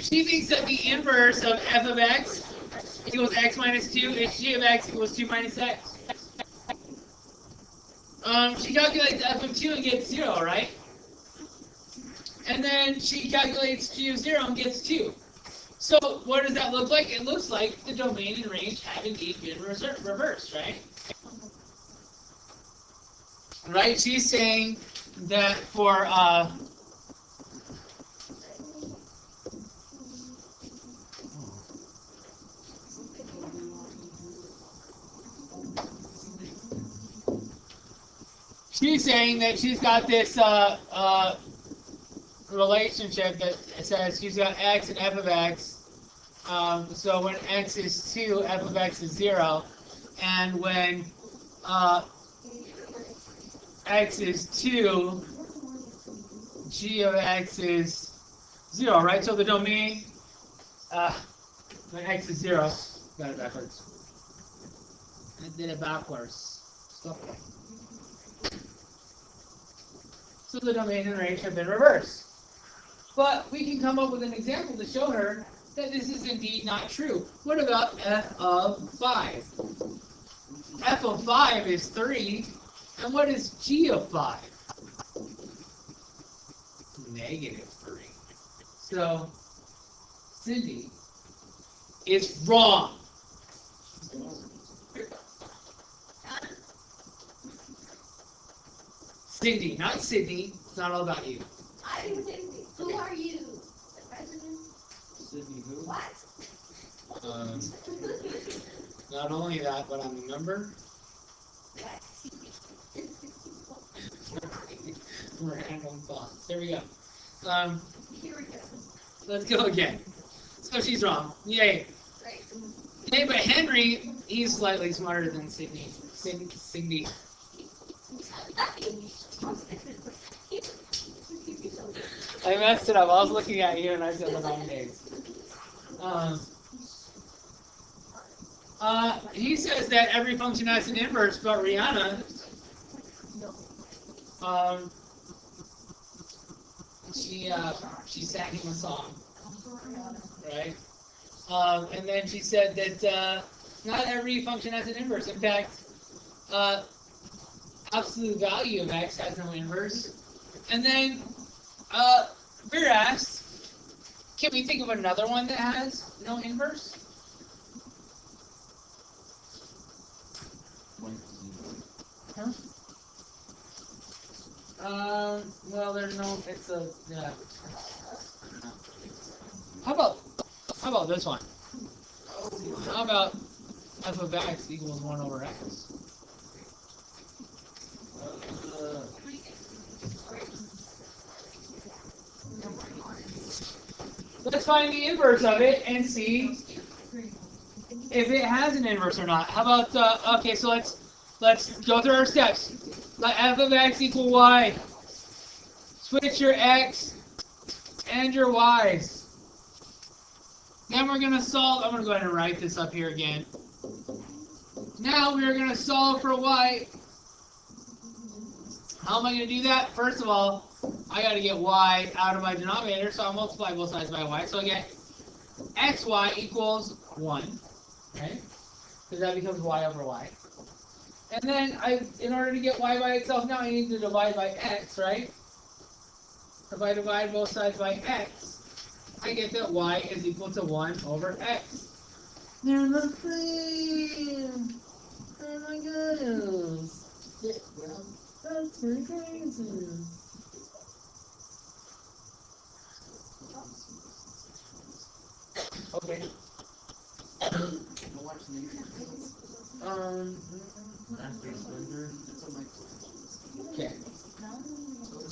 she thinks that the inverse of f of x equals x minus 2 is g of x equals 2 minus x. She calculates f of 2 and gets 0, right? And then she calculates g of 0 and gets 2. So what does that look like? It looks like the domain and range have indeed been reversed, right? Right? She's saying that for she's saying that she's got this relationship that says she's got x and f of x. So when x is 2, f of x is 0. And when x is 2, g of x is 0, right? So the domain, when x is 0, got it backwards. I did it backwards. Okay. So the domain and range have been reversed. But we can come up with an example to show her that this is indeed not true. What about f of 5? F of 5 is 3. And what is g of 5? Negative 3. So Cindy is wrong. Cindy, not Sydney. It's not all about you. I'm Cindy. Who are you? The president? Sydney who? What? Not only that, but I'm a member. Random thoughts. There we go. Here we go. Let's go again. So she's wrong. Yay. Great. Hey, but Henry, he's slightly smarter than Sydney. Cindy. I messed it up. I was looking at you and I said the wrong names. He says that every function has an inverse, but Rihanna, she sang him a song, right? And then she said that not every function has an inverse. In fact, absolute value of x has no inverse. And then we're asked, can we think of another one that has no inverse? Huh? Well, there's no. It's a. Yeah. How about this one? How about f of x equals 1 over x? Let's find the inverse of it and see if it has an inverse or not. How about okay? So let's go through our steps. Let f of x equal y. Switch your x and your y's. Then we're going to solve. I'm going to go ahead and write this up here again. Now we're going to solve for y. How am I going to do that? First of all, I got to get y out of my denominator, so I'll multiply both sides by y. So I get xy equals 1, right? Because that becomes y over y. And then in order to get y by itself now, I need to divide by x, right? If I divide both sides by x, I get that y is equal to 1 over x. They're the same. Oh my goodness. That's pretty crazy. Okay. Okay.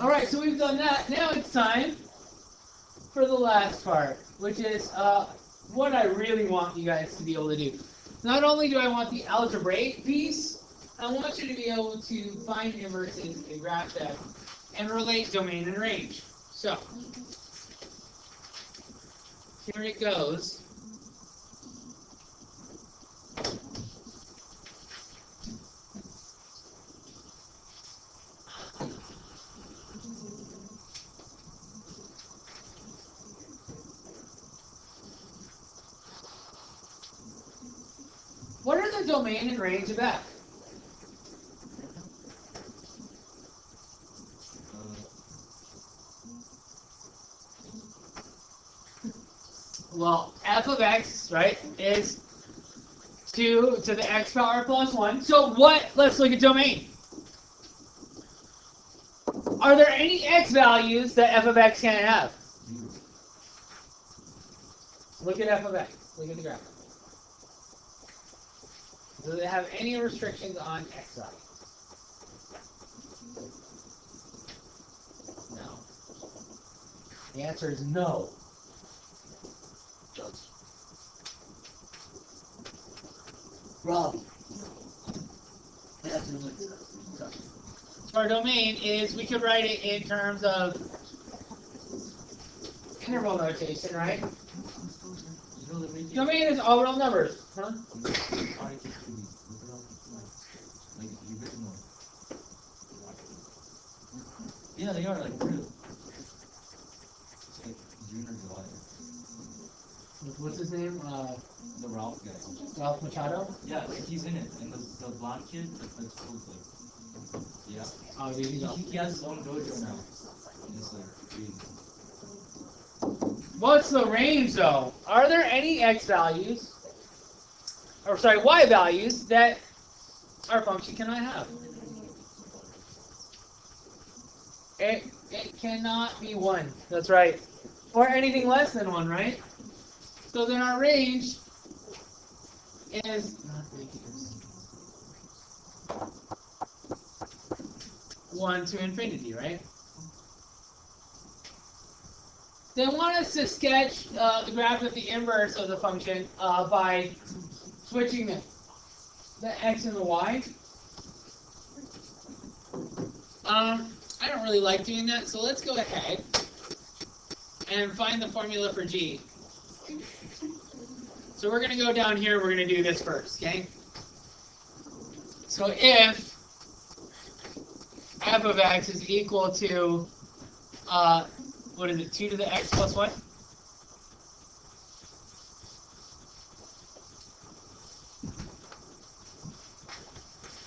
All right, so we've done that. Now it's time for the last part, which is what I really want you guys to be able to do. Not only do I want the algebraic piece, I want you to be able to find inverses and graph them and relate domain and range. So here it goes. the domain and range of f? Well, f of x, right, is 2 to the x power plus 1. So what? Let's look at domain. Are there any x values that f of x can't have? Look at f of x. Look at the graph. Does it have any restrictions on x value? No. The answer is no. Rob. So our domain is, we could write it in terms of interval notation, right? Domain is all real numbers, huh? Yeah, they are like real. It's like June or July. What's his name? The Ralph guy. Ralph Machado? Yeah, like he's in it. And the blonde kid, that's cool. Like, yeah. Oh, there you go. He has his own dojo now. And it's like, crazy. What's the range, though? Are there any x values, or sorry, y values that our function cannot have? It cannot be 1. That's right. Or anything less than 1, right? So then our range is 1 to infinity, right? They want us to sketch the graph of the inverse of the function by switching the x and the y. I don't really like doing that, so let's go ahead and find the formula for g. So we're going to go down here, we're going to do this first, okay? So if f of x is equal to, what is it, 2 to the x plus 1?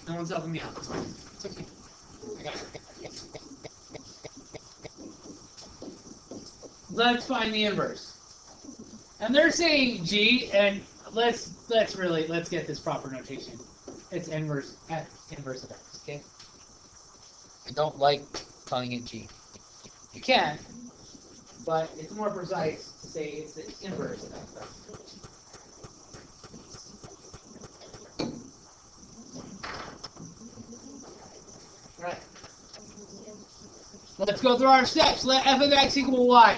No one's helping me out. It's okay. I got it. Let's find the inverse. And they're saying g, and let's get this proper notation. It's inverse of x, okay? I don't like calling it g. You can, but it's more precise to say it's the inverse of x. Right. Let's go through our steps. Let f of x equal y.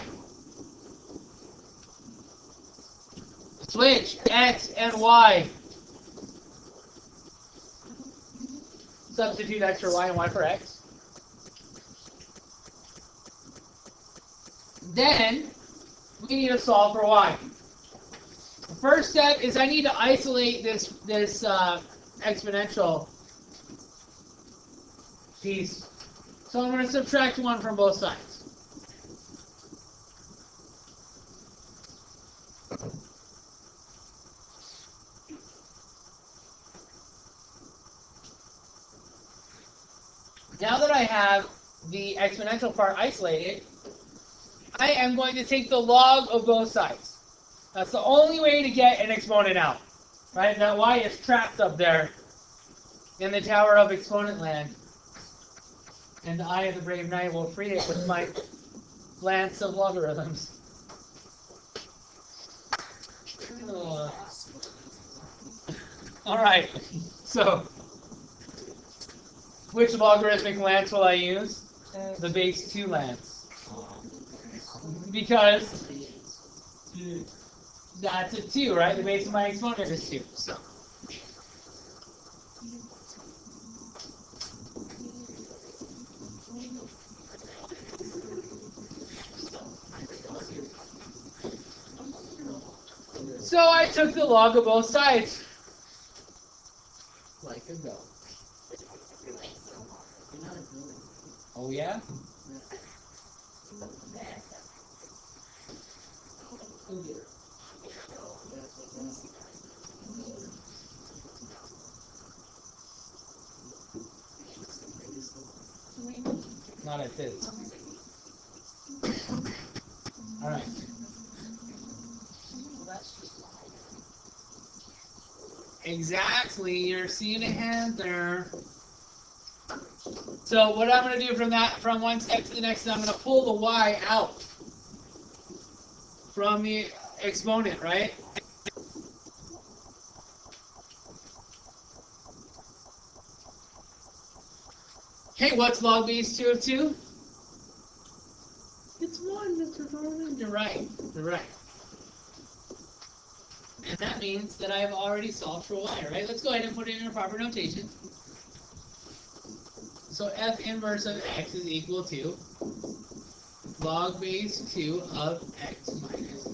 Switch x and y. Substitute x for y and y for x. Then we need to solve for y. The first step is I need to isolate this exponential piece. So I'm going to subtract 1 from both sides. Now that I have the exponential part isolated, I am going to take the log of both sides. That's the only way to get an exponent out. Right? That y is trapped up there in the Tower of Exponent Land. And I, the brave knight, will free it with my lance of logarithms. Alright, so which logarithmic lance will I use? The base 2 lance. Because that's a 2, right? The base of my exponent is 2. So I took the log of both sides. Like a goat. Oh yeah? not at this. All right. Exactly. You're seeing a hand there. So what I'm going to do from one step to the next, is I'm going to pull the y out from the exponent, right? Hey, what's log base 2 of 2? It's 1, Mr. Norman. You're right. You're right. And that means that I have already solved for y, right? Let's go ahead and put it in a proper notation. So f inverse of x is equal to log base 2 of x minus.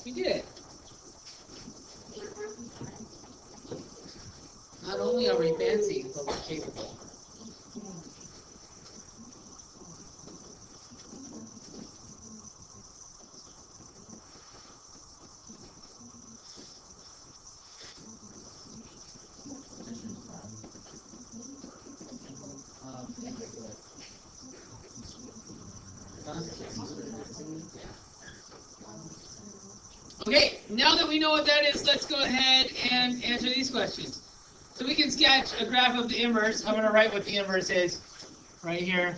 We did it. Not only are we fancy, but we're capable. Okay, now that we know what that is, let's go ahead and answer these questions. So we can sketch a graph of the inverse. I'm going to write what the inverse is right here.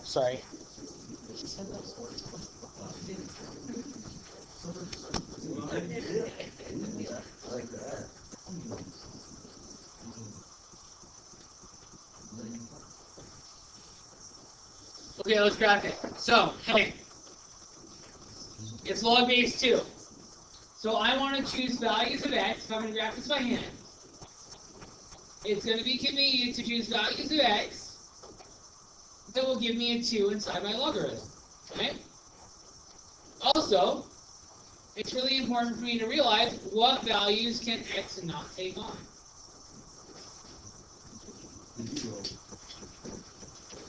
Sorry. Okay, let's graph it. So, hey, it's log base 2. So I want to choose values of x. If I'm going to graph this by hand, it's going to be convenient to choose values of x that will give me a 2 inside my logarithm. Okay? Also, it's really important for me to realize what values can x not take on.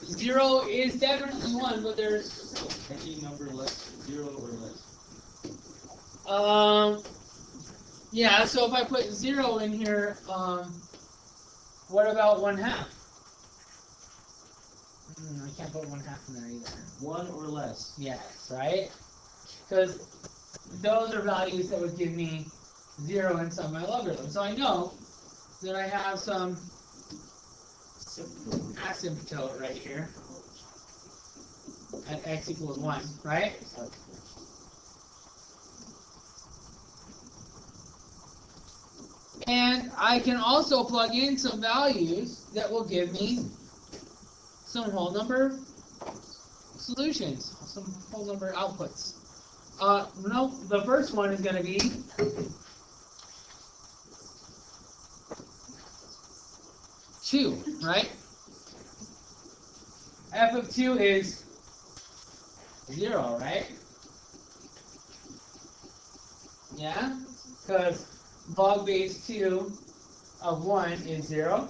0 is definitely 1, but there's Any number less 0 or less. Yeah, so if I put 0 in here, what about 1/2? I can't put 1/2 in there either. 1 or less. Yes, right? Because those are values that would give me 0 inside my logarithm. So I know that I have some asymptote right here at x equals 1, right? And I can also plug in some values that will give me some whole number solutions, some whole number outputs. No, the first one is going to be 2, right? F of 2 is 0, right? Yeah? Because log base 2 of 1 is 0.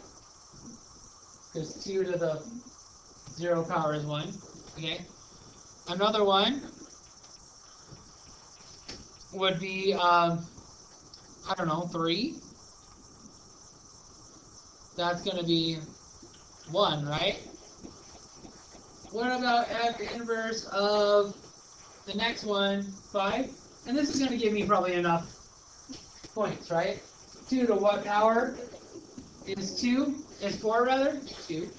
Because 2 to the 0 power is 1. Okay? Another one would be, I don't know, 3. That's going to be 1, right? What about f inverse of the next one, 5? And this is going to give me probably enough points, right? 2 to what power is 2? Is 4 rather? 2.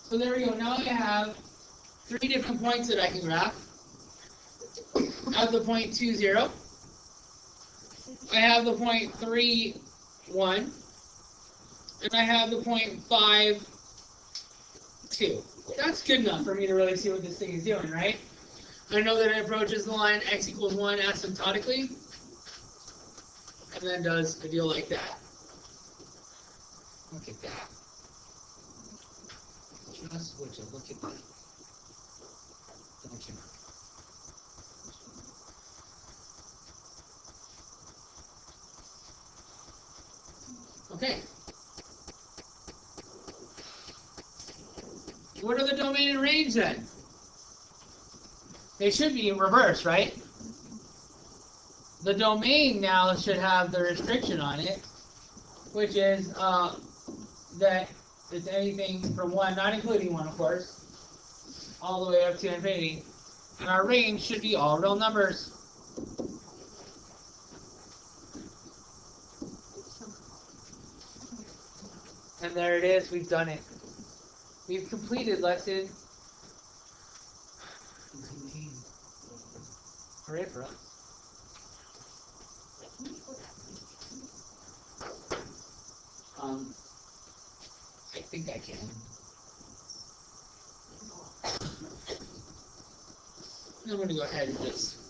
So there we go. Now I have 3 different points that I can graph. I have the point 2, 0. I have the point 3, 1. And I have the point 5, 2. That's good enough for me to really see what this thing is doing, right? I know that it approaches the line x equals 1 asymptotically, and then does a deal like that. Look at that. Let's switch it. Look at that. Okay. Okay. What are the domain and range then? They should be in reverse, right? The domain now should have the restriction on it, which is that it's anything from 1, not including 1, of course, all the way up to infinity. And our range should be all real numbers. And there it is, we've done it. We've completed lesson 19. Hooray for us. I think I can. I'm going to go ahead and just